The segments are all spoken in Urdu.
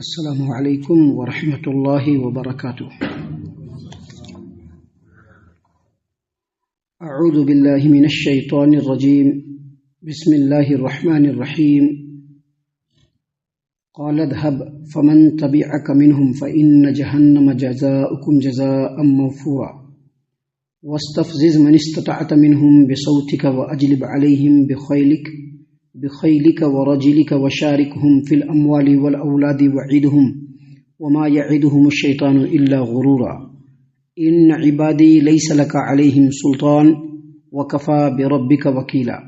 السلام علیکم ورحمۃ اللہ وبرکاتہ۔ اعوذ باللہ من الشیطان الرجیم، بسم اللہ الرحمن الرحیم۔ قال اذهب فمن تبعك منهم فإن جهنم جزاؤكم جزاء موفورا واستفزز من استطعت منهم بصوتك وأجلب عليهم بخيلك ورجلك وشاركهم في الأموال والأولاد وعدهم وما يعدهم الشيطان إلا غرورا إن عبادي ليس لك عليهم سلطان وكفى بربك وكيلا۔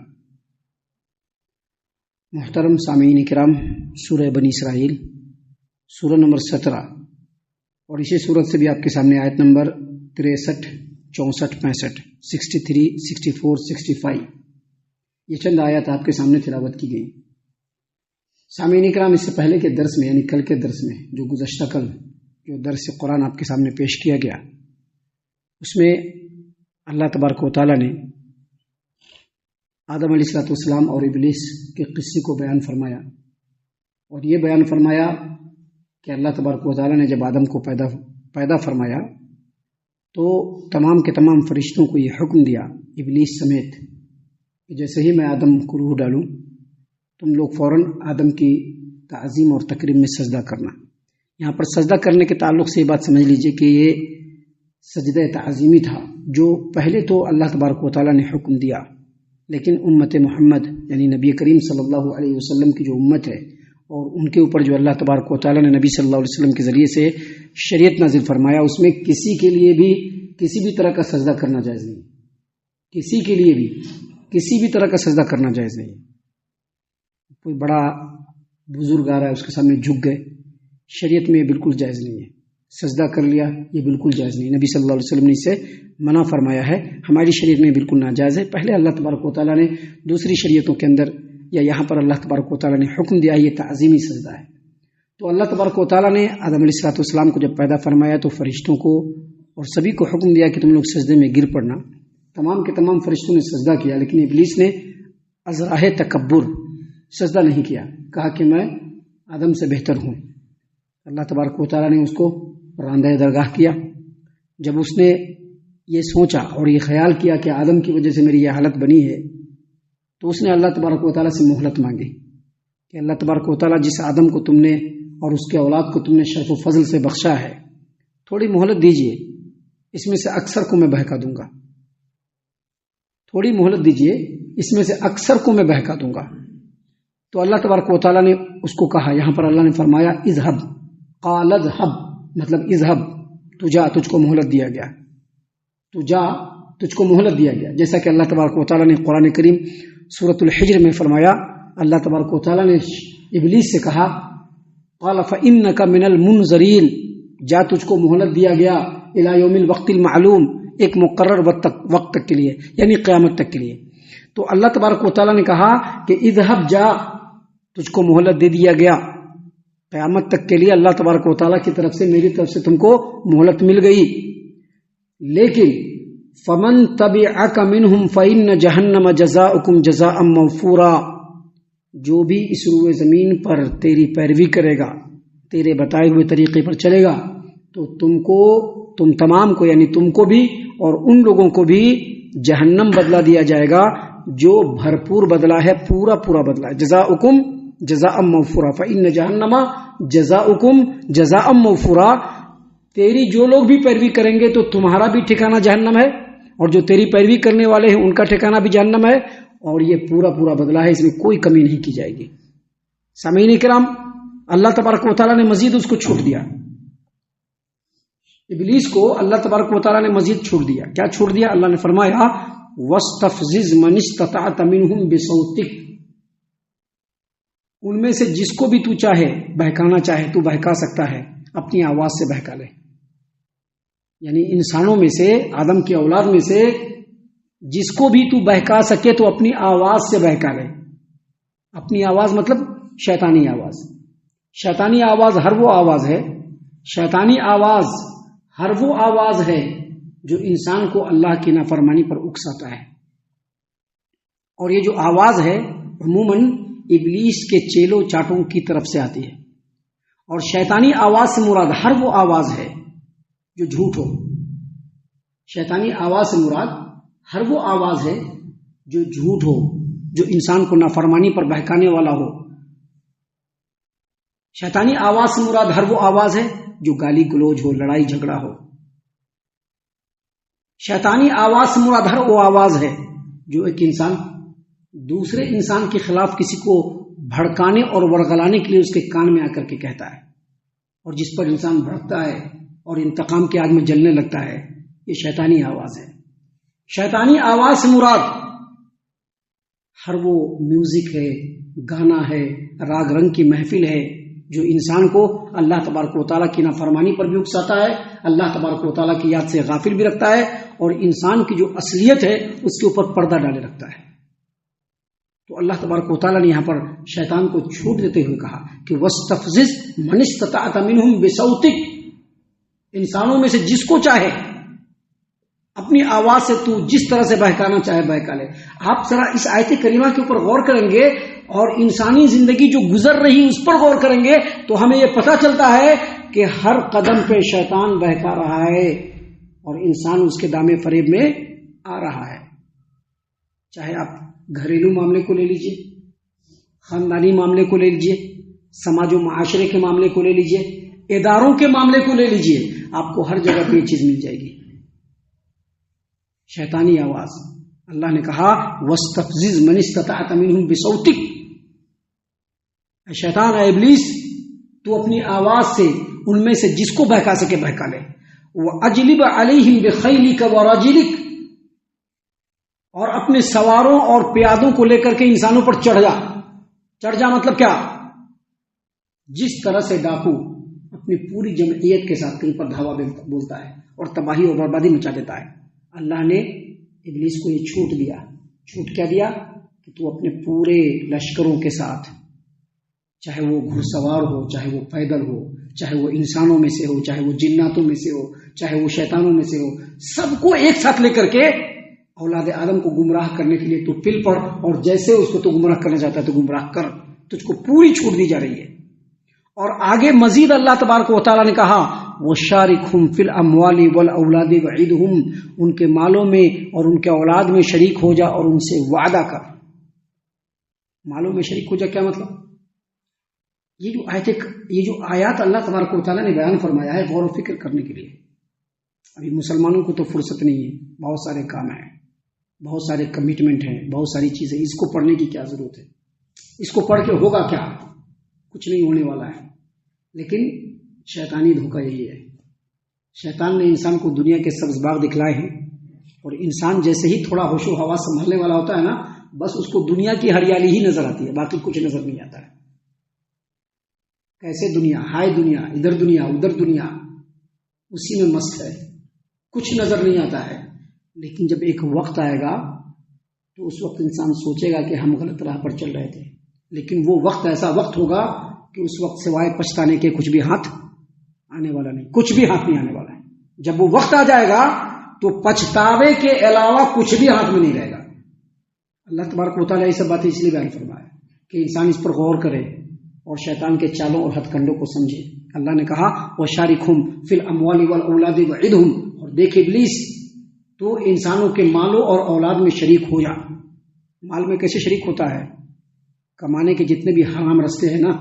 محترم سامعین کرام، سورہ بنی اسرائیل سورہ نمبر 17 اور اسی سورت سے بھی آپ کے سامنے آیت نمبر 63 64 65 63 64 65 یہ چند آیات آپ کے سامنے تلاوت کی گئی۔ سامعین کرام، اس سے پہلے کے درس میں یعنی کل کے درس میں جو گزشتہ کل جو درس قرآن آپ کے سامنے پیش کیا گیا، اس میں اللہ تبارک و تعالیٰ نے آدم علیہ السلام اور ابلیس کے قصے کو بیان فرمایا، اور یہ بیان فرمایا کہ اللہ تبارک و تعالیٰ نے جب آدم کو پیدا فرمایا تو تمام کے تمام فرشتوں کو یہ حکم دیا، ابلیس سمیت، کہ جیسے ہی میں آدم کو روح ڈالوں تم لوگ فوراً آدم کی تعظیم اور تکریم میں سجدہ کرنا۔ یہاں پر سجدہ کرنے کے تعلق سے یہ بات سمجھ لیجئے کہ یہ سجدہ تعظیمی تھا جو پہلے تو اللہ تبارک و تعالیٰ نے حکم دیا، لیکن امت محمد یعنی نبی کریم صلی اللہ علیہ وسلم کی جو امت ہے اور ان کے اوپر جو اللہ تبارک و تعالیٰ نے نبی صلی اللہ علیہ وسلم کے ذریعے سے شریعت نازل فرمایا، اس میں کسی کے لیے بھی کسی بھی طرح کا سجدہ کرنا جائز نہیں، کسی کے لیے بھی کسی بھی طرح کا سجدہ کرنا جائز نہیں۔ کوئی بڑا بزرگ آ رہا ہے اس کے سامنے جھک گئے، شریعت میں یہ بالکل جائز نہیں ہے۔ سجدہ کر لیا یہ بالکل جائز نہیں، نبی صلی اللہ علیہ وسلم نے اسے منع فرمایا ہے، ہماری شریعت میں بالکل ناجائز ہے۔ پہلے اللہ تبارک و تعالیٰ نے دوسری شریعتوں کے اندر یا یہاں پر اللہ تبارک و تعالیٰ نے حکم دیا یہ تعظیمی سجدہ ہے۔ تو اللہ تبارک و تعالیٰ نے آدم علیہ السلام کو جب پیدا فرمایا تو فرشتوں کو اور سبھی کو حکم دیا کہ تم لوگ سجدے میں گر پڑنا۔ تمام کے تمام فرشتوں نے سجدہ کیا، لیکن ابلیس نے ازراہ تکبر سجدہ نہیں کیا، کہا کہ میں آدم سے بہتر ہوں۔ اللہ تبارک و تعالیٰ نے اس کو راندہ درگاہ کیا۔ جب اس نے یہ سوچا اور یہ خیال کیا کہ آدم کی وجہ سے میری یہ حالت بنی ہے، تو اس نے اللہ تبارک و تعالیٰ سے مہلت مانگی کہ اللہ تبارک و تعالیٰ جس آدم کو تم نے اور اس کے اولاد کو تم نے شرف و فضل سے بخشا ہے، تھوڑی مہلت دیجئے، اس میں سے اکثر کو میں بہکا دوں گا، تھوڑی مہلت دیجئے، اس میں سے اکثر کو میں بہکا دوں گا۔ تو اللہ تبارک و تعالیٰ نے اس کو کہا، یہاں پر اللہ نے فرمایا اذهب، قال اذهب مطلب اذهب، تو جا، تجھ کو مہلت دیا گیا، تو جا، تجھ کو مہلت دیا گیا۔ جیسا کہ اللہ تبارک و تعالیٰ نے قرآن کریم سورۃ الحجر میں فرمایا، اللہ تبارک و تعالیٰ نے ابلیس سے کہا قال فإنك من المنذرین، جا تجھ کو مہلت دیا گیا الی یوم الوقت المعلوم، ایک مقرر وقت تک کے لیے یعنی قیامت تک کے لیے۔ تو اللہ تبارک و تعالیٰ نے کہا کہ اذهب، جا، تجھ کو مہلت دے دیا گیا قیامت تک کے لیے، اللہ تبارک و تعالیٰ کی طرف سے، میری طرف سے تم کو مہلت مل گئی۔ لیکن فمن تبعک منہم فإن جہنم جزاؤکم جزاء موفورا، جو بھی اس روئے زمین پر تیری پیروی کرے گا، تیرے بتائے ہوئے طریقے پر چلے گا، تو تم تمام کو یعنی تم کو بھی اور ان لوگوں کو بھی جہنم بدلہ دیا جائے گا جو بھرپور بدلہ ہے، پورا بدلہ ہے۔ جزاؤکم جزاء موفورا فإن جہنم جزاؤکم جزاء موفورا، تیری جو لوگ بھی پیروی کریں گے تو تمہارا بھی ٹھکانہ جہنم ہے، اور جو تیری پیروی کرنے والے ہیں ان کا ٹھکانہ بھی جہنم ہے، اور یہ پورا بدلہ ہے، اس میں کوئی کمی نہیں کی جائے گی۔ سامعین کرام، اللہ تبارک و تعالیٰ نے مزید اس کو چھوٹ دیا، ابلیس کو اللہ تبارک و تعالیٰ نے مزید چھوٹ دیا۔ کیا چھوٹ دیا؟ اللہ نے فرمایا وَاسْتَفْزِزْ مَنِ اسْتَطَعْتَ مِنْهُمْ بِصَوْتِكَ، ان میں سے جس کو بھی تو چاہے بہکانا چاہے تو بہکا سکتا ہے، اپنی آواز سے بہکا لے۔ یعنی انسانوں میں سے، آدم کی اولاد میں سے جس کو بھی تو بہکا سکے تو اپنی آواز سے بہکا لے۔ اپنی آواز مطلب شیطانی آواز۔ شیطانی آواز ہر وہ آواز ہے، شیطانی آواز ہر وہ آواز ہے جو انسان کو اللہ کی نافرمانی پر اکساتا ہے، اور یہ جو آواز ہے عموماً ابلیس کے چیلوں چاٹوں کی طرف سے آتی ہے، اور شیطانی آواز سے مراد ہر وہ آواز ہے جو جھوٹ ہو. شیطانی آواز سے مراد ہر وہ آواز ہے جو جھوٹ ہو، جو انسان کو نافرمانی پر بہکانے والا ہو. شیطانی آواز سے مراد ہر وہ آواز ہے جو گالی گلوچ ہو، لڑائی جھگڑا ہو. شیطانی آواز سے مراد ہر وہ آواز ہے جو ایک انسان دوسرے انسان کے خلاف کسی کو بھڑکانے اور ورغلانے کے لیے اس کے کان میں آ کر کے کہتا ہے، اور جس پر انسان بھڑکتا ہے اور انتقام کی آگ میں جلنے لگتا ہے. یہ شیطانی آواز ہے. شیطانی آواز سے مراد ہر وہ میوزک ہے، گانا ہے، راگ رنگ کی محفل ہے جو انسان کو اللہ تبارک و تعالیٰ کی نافرمانی پر بھی اکساتا ہے، اللہ تبارک و تعالیٰ کی یاد سے غافل بھی رکھتا ہے، اور انسان کی جو اصلیت ہے اس کے اوپر پردہ ڈالے رکھتا ہے. تو اللہ تبارک و تعالیٰ نے یہاں پر شیطان کو چھوٹ دیتے ہوئے کہا کہ وَاسْتَفْزِزْ مَنِ اسْتَطَعْتَ مِنْهُمْ بِصَوْتِكَ، انسانوں میں سے جس کو چاہے اپنی آواز سے تو جس طرح سے بہکانا چاہے بہکا لے. آپ ذرا اس آیت کریمہ کے اوپر غور کریں گے اور انسانی زندگی جو گزر رہی اس پر غور کریں گے تو ہمیں یہ پتہ چلتا ہے کہ ہر قدم پہ شیطان بہکا رہا ہے اور انسان اس کے دامے فریب میں آ رہا ہے. چاہے آپ گھریلو معاملے کو لے لیجئے، خاندانی معاملے کو لے لیجئے، سماج و معاشرے کے معاملے کو لے لیجئے، اداروں کے معاملے کو لے لیجئے، آپ کو ہر جگہ پہ یہ چیز مل جائے گی. شیطانی آواز. اللہ نے کہا وَاسْتَفْزِزْ مَنِ اسْتَطَعْتَ مِنْهُمْ بِصَوْتِكَ، اے شیطان، اے ابلیس، تو اپنی آواز سے ان میں سے جس کو بہکا سکے بہکا لے. وَأَجْلِبْ عَلَيْهِمْ بِخَيْلِكَ وَرَجِلِكَ، اور اپنے سواروں اور پیادوں کو لے کر کے انسانوں پر چڑھ جا. چڑھ جا مطلب کیا؟ جس طرح سے ڈاکو اپنی پوری جمعیت کے ساتھ کہیں پر دھاوا بولتا ہے اور تباہی اور بربادی مچا دیتا ہے، اللہ نے ابلیس کو یہ چھوٹ دیا. چھوٹ کیا دیا؟ کہ تو اپنے پورے لشکروں کے ساتھ، چاہے وہ گھڑ سوار ہو، چاہے وہ پیدل ہو، چاہے وہ انسانوں میں سے ہو، چاہے وہ جناتوں میں سے ہو، چاہے وہ شیطانوں میں سے ہو، سب کو ایک ساتھ لے کر کے اولاد آدم کو گمراہ کرنے کے لیے تو پل پڑ، اور جیسے اس کو تو گمراہ کرنا چاہتا ہے تو گمراہ کر. تجھ کو پوری چھوٹ دی جا رہی ہے. اور آگے مزید اللہ تبارک و تعالیٰ نے کہا وَشَارِكْهُمْ فِي الْأَمْوَالِ وَالْأَوْلَادِ وَعِدْهُمْ، ان کے مالوں میں اور ان کے اولاد میں شریک ہو جا اور ان سے وعدہ کر. مالوں میں شریک ہو جا کیا مطلب؟ یہ جو آیات اللہ تبارک و تعالیٰ نے بیان فرمایا ہے غور و فکر کرنے کے لیے. ابھی مسلمانوں کو تو فرصت نہیں ہے، بہت سارے کام ہیں، بہت سارے کمٹمنٹ ہیں، بہت ساری چیزیں. اس کو پڑھنے کی کیا ضرورت ہے؟ اس کو پڑھ کے ہوگا کیا؟ کچھ نہیں ہونے والا ہے. لیکن شیطانی دھوکہ یہی ہے. شیطان نے انسان کو دنیا کے سبز باغ دکھلائے ہیں، اور انسان جیسے ہی تھوڑا ہوش و حواس سنبھلنے والا ہوتا ہے نا، بس اس کو دنیا کی ہریالی ہی نظر آتی ہے، باقی کچھ نظر نہیں آتا ہے. کیسے دنیا، ہائے دنیا، ادھر دنیا ادھر دنیا، اسی میں مست ہے، کچھ نظر نہیں آتا ہے. لیکن جب ایک وقت آئے گا تو اس وقت انسان سوچے گا کہ ہم غلط راہ پر چل رہے تھے. لیکن وہ وقت ایسا وقت ہوگا کہ اس وقت سوائے پچھتانے کے کچھ بھی ہاتھ آنے والا نہیں، کچھ بھی ہاتھ نہیں آنے والا ہے. جب وہ وقت آ جائے گا تو پچھتاوے کے علاوہ کچھ بھی ہاتھ میں نہیں رہے گا. اللہ تبارک و تعالیٰ یہ سب باتیں اس لیے بیان فرمایا کہ انسان اس پر غور کرے اور شیطان کے چالوں اور ہتھ کنڈوں کو سمجھے. اللہ نے کہا وَشَارِكْهُمْ فِي الْأَمْوَالِ وَالْأَوْلَادِ وَعِدْهُمْ، اور دیکھ ابلیس تو انسانوں کے مالوں اور اولاد میں شریک ہو جا. مال میں کیسے شریک ہوتا ہے؟ کمانے کے جتنے بھی حرام راستے ہیں نا،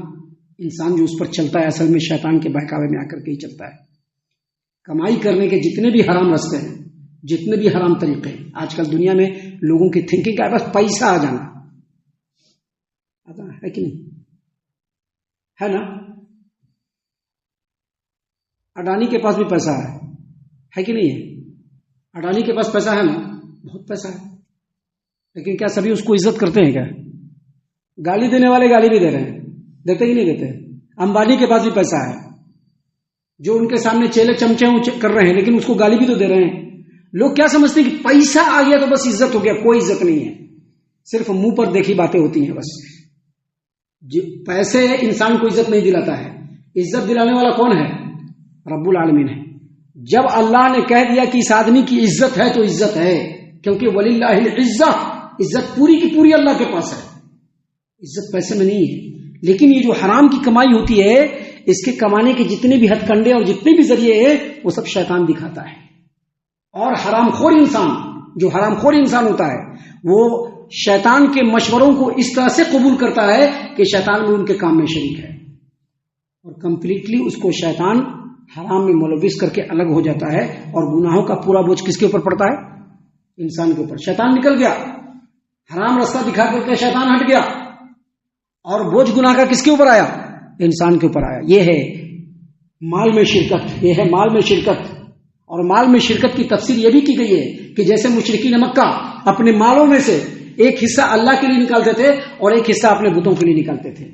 انسان جو اس پر چلتا ہے اصل میں شیطان کے بہکاوے میں آ کر کے ہی چلتا ہے. کمائی کرنے کے جتنے بھی حرام راستے ہیں، جتنے بھی حرام طریقے ہیں، آج کل دنیا میں لوگوں کی تھنکنگ کا بس پیسہ آ جانا آتا ہے کہ نہیں ہے نا؟ اڈانی کے پاس بھی پیسہ ہے کہ نہیں ہے؟ اڈانی کے پاس پیسہ ہے نا، بہت پیسہ ہے. لیکن کیا سبھی اس کو عزت کرتے ہیں؟ کیا گالی دینے والے گالی بھی دے رہے ہیں، دیتے ہی نہیں دیتے. امبانی کے پاس بھی پیسہ ہے، جو ان کے سامنے چیلے چمچے کر رہے ہیں لیکن اس کو گالی بھی تو دے رہے ہیں. لوگ کیا سمجھتے ہیں کہ پیسہ آ گیا تو بس عزت ہو گیا؟ کوئی عزت نہیں ہے، صرف منہ پر دیکھی باتیں ہوتی ہیں بس. پیسے انسان کو عزت نہیں دلاتا ہے. عزت دلانے والا کون ہے؟ رب العالمین ہے. جب اللہ نے کہہ دیا کہ اس آدمی کی عزت ہے تو عزت ہے، کیونکہ وَلِلَّهِ الْعِزَّةُ، عزت پوری کی پوری اللہ کے پاس ہے، عزت پیسے میں نہیں ہے. لیکن یہ جو حرام کی کمائی ہوتی ہے اس کے کمانے کے جتنے بھی ہتھ کنڈے اور جتنے بھی ذریعے ہیں وہ سب شیطان دکھاتا ہے. اور حرام خور انسان، جو حرام خور انسان ہوتا ہے وہ شیطان کے مشوروں کو اس طرح سے قبول کرتا ہے کہ شیطان بھی ان کے کام میں شریک ہے، اور کمپلیٹلی اس کو شیطان حرام میں ملوث کر کے الگ ہو جاتا ہے، اور گناہوں کا پورا بوجھ کس کے اوپر پڑتا ہے؟ انسان کے اوپر. شیطان نکل گیا، حرام راستہ دکھا کر کے شیطان ہٹ گیا، اور بوجھ گناہ کا کس کے اوپر آیا؟ انسان کے اوپر آیا. یہ ہے مال میں شرکت، یہ ہے مال میں شرکت. اور مال میں شرکت کی تفسیر یہ بھی کی گئی ہے کہ جیسے مشرکین مکہ اپنے مالوں میں سے ایک حصہ اللہ کے لیے نکالتے تھے اور ایک حصہ اپنے بتوں کے لیے نکالتے تھے.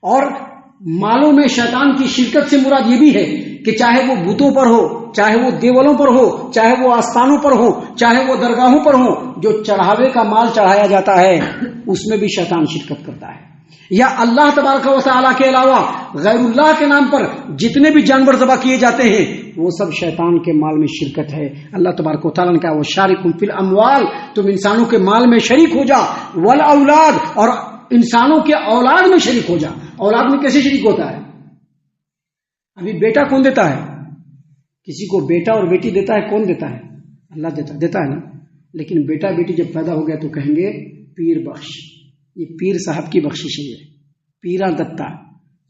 اور مالوں میں شیطان کی شرکت سے مراد یہ بھی ہے کہ چاہے وہ بتوں پر ہو، چاہے وہ دیولوں پر ہو، چاہے وہ آستانوں پر ہو، چاہے وہ درگاہوں پر ہو، جو چڑھاوے کا مال چڑھایا جاتا ہے اس میں بھی شیطان شرکت کرتا ہے. یا اللہ تبارک و تعالیٰ کے علاوہ غیر اللہ کے نام پر جتنے بھی جانور ذبح کیے جاتے ہیں وہ سب شیطان کے مال میں شرکت ہے. اللہ تبارک و تعالیٰ نے کہا وہ شارکم فی الاموال، تم انسانوں کے مال میں شریک ہو جا، والاولاد، اور انسانوں کے اولاد میں شریک ہو جا. اولاد میں کیسے شریک ہوتا ہے؟ ابھی بیٹا کون دیتا ہے؟ کسی کو بیٹا اور بیٹی دیتا ہے کون دیتا ہے؟ اللہ دیتا ہے نا. لیکن بیٹا بیٹی جب پیدا ہو گیا تو کہیں گے پیر بخش، یہ پیر صاحب کی بخشش ہے، پیرا دتا،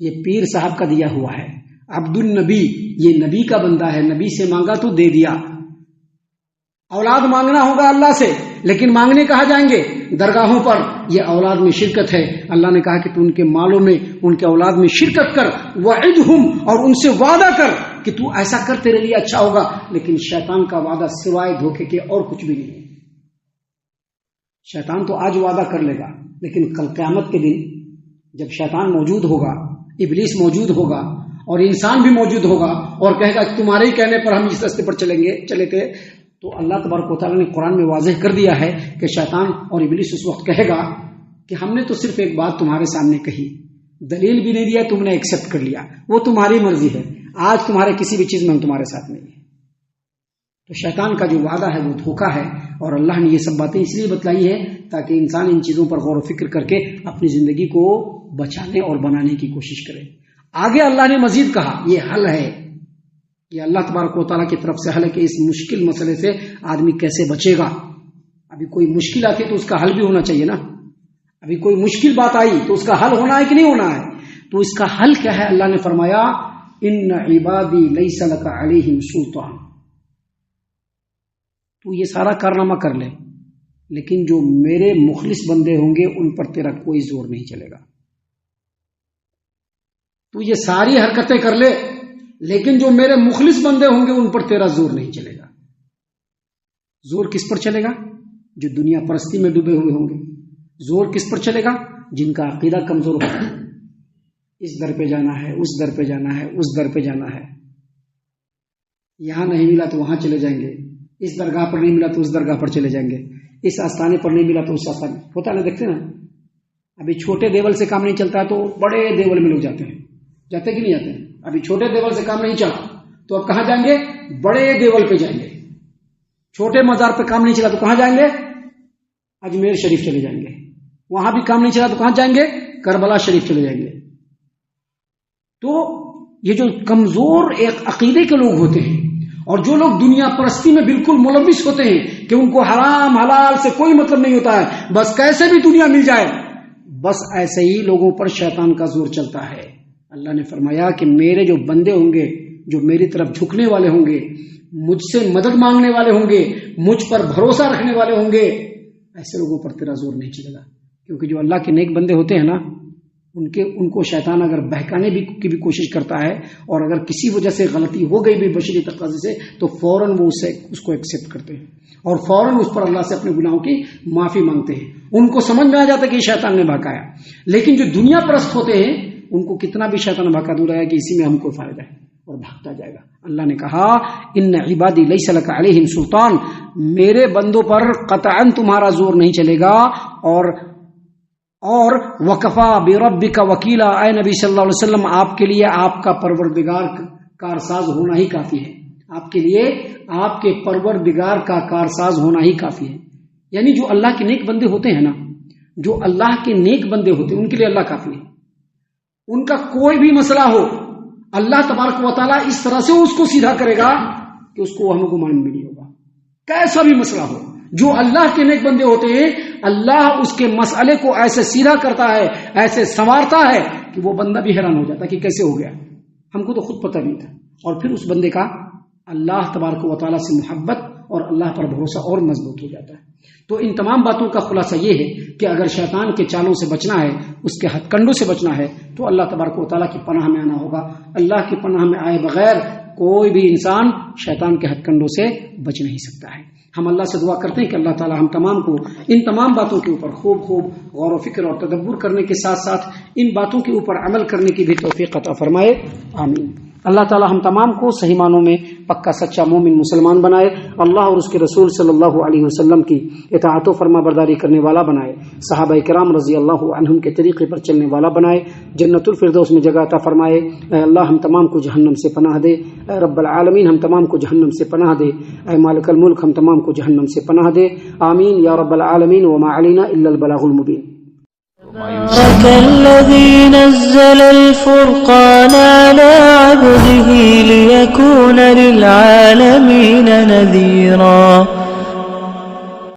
یہ پیر صاحب کا دیا ہوا ہے. عبد النبی، یہ نبی کا بندہ ہے، نبی سے مانگا تو دے دیا. اولاد مانگنا ہوگا اللہ سے، لیکن مانگنے کہاں جائیں گے؟ درگاہوں پر. یہ اولاد میں شرکت ہے. اللہ نے کہا کہ تو ان کے مالوں میں، ان کے اولاد میں شرکت کر، وعدہم، اور ان سے وعدہ کر کہ تو ایسا کر تیرے لیے اچھا ہوگا. لیکن شیطان کا وعدہ سوائے دھوکے کے اور کچھ بھی نہیں ہے. شیطان تو آج وعدہ کر لے گا، لیکن کل قیامت کے دن جب شیطان موجود ہوگا، ابلیس موجود ہوگا اور انسان بھی موجود ہوگا اور کہے گا تمہارے ہی کہنے پر ہم اس راستے پر چلے تھے، تو اللہ تبارک و تعالیٰ نے قرآن میں واضح کر دیا ہے کہ شیطان اور ابلیس اس وقت کہے گا کہ ہم نے تو صرف ایک بات تمہارے سامنے کہی، دلیل بھی نہیں دیا، تم نے ایکسپٹ کر لیا، وہ تمہاری مرضی ہے، آج تمہارے کسی بھی چیز میں ہم تمہارے ساتھ نہیں ہیں. تو شیطان کا جو وعدہ ہے وہ دھوکہ ہے، اور اللہ نے یہ سب باتیں اس لیے بتلائی ہے تاکہ انسان ان چیزوں پر غور و فکر کر کے اپنی زندگی کو بچانے اور بنانے کی کوشش کرے. آگے اللہ نے مزید کہا یہ حل ہے، یہ اللہ تبارک و تعالیٰ کی طرف سے حل ہے کہ اس مشکل مسئلے سے آدمی کیسے بچے گا. ابھی کوئی مشکل آتی تو اس کا حل بھی ہونا چاہیے نا. ابھی کوئی مشکل بات آئی تو اس کا حل ہونا ہے کہ نہیں ہونا ہے؟ تو اس کا حل کیا ہے؟ اللہ نے فرمایا ان عبادی لیس لک علیہم سلطان. تو یہ سارا کارنامہ کر لے، لیکن جو میرے مخلص بندے ہوں گے ان پر تیرا کوئی زور نہیں چلے گا. تو یہ ساری حرکتیں کر لے، لیکن جو میرے مخلص بندے ہوں گے ان پر تیرا زور نہیں چلے گا. زور کس پر چلے گا؟ جو دنیا پرستی میں ڈوبے ہوئے ہوں گے. زور کس پر چلے گا؟ جن کا عقیدہ کمزور ہوگا. اس در پہ جانا ہے، اس در پہ جانا ہے، اس در پہ جانا ہے، یہاں نہیں ملا تو وہاں چلے جائیں گے، اس درگاہ پر نہیں ملا تو اس درگاہ پر چلے جائیں گے، اس آستانے پر نہیں ملا تو اس آستانے. ہوتا نا، دیکھتے نا ابھی چھوٹے دیول سے کام نہیں چلتا ہے تو بڑے دیول میں لوگ جاتے ہیں. جاتے کہ نہیں جاتے ہیں؟ ابھی چھوٹے دیول سے کام نہیں چلا تو اب کہاں جائیں گے؟ بڑے دیول پہ جائیں گے. چھوٹے مزار پہ کام نہیں چلا تو کہاں جائیں گے؟ اجمیر شریف چلے جائیں گے. وہاں بھی کام نہیں چلا تو کہاں جائیں گے؟ کربلا شریف چلے جائیں گے. تو یہ جو کمزور ایک عقیدے کے لوگ ہوتے ہیں اور جو لوگ دنیا پرستی میں بالکل ملوث ہوتے ہیں کہ ان کو حرام حلال سے کوئی مطلب نہیں ہوتا ہے، بس کیسے بھی دنیا مل جائے، بس ایسے ہی لوگوں پر شیطان کا زور چلتا ہے. اللہ نے فرمایا کہ میرے جو بندے ہوں گے، جو میری طرف جھکنے والے ہوں گے، مجھ سے مدد مانگنے والے ہوں گے، مجھ پر بھروسہ رکھنے والے ہوں گے، ایسے لوگوں پر تیرا زور نہیں چلے گا. کیونکہ جو اللہ کے نیک بندے ہوتے ہیں نا، ان کو شیطان اگر بہکانے کی بھی کوشش کرتا ہے اور اگر کسی وجہ سے غلطی ہو گئی بھی بشری تقاضے سے تو فوراً وہ اس کو ایکسیپٹ کرتے ہیں اور فوراً اس پر اللہ سے اپنے گناہوں کی معافی مانگتے ہیں. ان کو سمجھ میں آ جاتا ہے کہ شیطان نے بہکایا. لیکن جو دنیا پرست ہوتے ہیں ان کو کتنا بھی شیطان بہکا دور ہے کہ اسی میں ہم کو فائدہ ہے اور بھاگتا جائے گا. اللہ نے کہا ان عبادی لیس لک علیہم سلطان، میرے بندوں پر قطعاً تمہارا زور نہیں چلے گا. اور وکفا بربک وکیلا، اے نبی صلی اللہ علیہ وسلم آپ کے لیے آپ کا پروردگار کارساز ہونا ہی کافی ہے. آپ کے لیے آپ کے پروردگار کا کارساز ہونا ہی کافی ہے. یعنی جو اللہ کے نیک بندے ہوتے ہیں نا، جو اللہ کے نیک بندے ہوتے ہیں ان کے لیے اللہ کافی ہے. ان کا کوئی بھی مسئلہ ہو، اللہ تبارک و تعالیٰ اس طرح سے اس کو سیدھا کرے گا کہ اس کو وہم گمان بھی نہیں ہوگا. کیسا بھی مسئلہ ہو, جو اللہ کے نیک بندے ہوتے ہیں اللہ اس کے مسئلے کو ایسے سیدھا کرتا ہے, ایسے سنوارتا ہے کہ وہ بندہ بھی حیران ہو جاتا ہے کہ کیسے ہو گیا, ہم کو تو خود پتہ نہیں تھا. اور پھر اس بندے کا اللہ تبارک و تعالیٰ سے محبت اور اللہ پر بھروسہ اور مضبوط ہو جاتا ہے. تو ان تمام باتوں کا خلاصہ یہ ہے کہ اگر شیطان کے چالوں سے بچنا ہے, اس کے ہتھ کنڈوں سے بچنا ہے, تو اللہ تبارک و تعالیٰ کی پناہ میں آنا ہوگا. اللہ کی پناہ میں آئے بغیر کوئی بھی انسان شیطان کے ہتھ کنڈوں سے بچ نہیں سکتا ہے. ہم اللہ سے دعا کرتے ہیں کہ اللہ تعالیٰ ہم تمام کو ان تمام باتوں کے اوپر خوب غور و فکر اور تدبر کرنے کے ساتھ ساتھ ان باتوں کے اوپر عمل کرنے کی بھی توفیق عطا فرمائے, آمین. اللہ تعالیٰ ہم تمام کو صحیح معنوں میں پکا سچا مومن مسلمان بنائے, اللہ اور اس کے رسول صلی اللہ علیہ وسلم کی اطاعت و فرما برداری کرنے والا بنائے, صحابہ کرام رضی اللہ عنہم کے طریقے پر چلنے والا بنائے, جنت الفردوس میں جگہ عطا فرمائے. اے اللہ ہم تمام کو جہنم سے پناہ دے, اے رب العالمین ہم تمام کو جہنم سے پناہ دے, اے مالک الملک ہم تمام کو جہنم سے پناہ دے, آمین یا رب العالمین. وما علینا الا البلاغ المبین. تبارك الذي نزل الفرقان على عبده ليكون للعالمين نذيرا.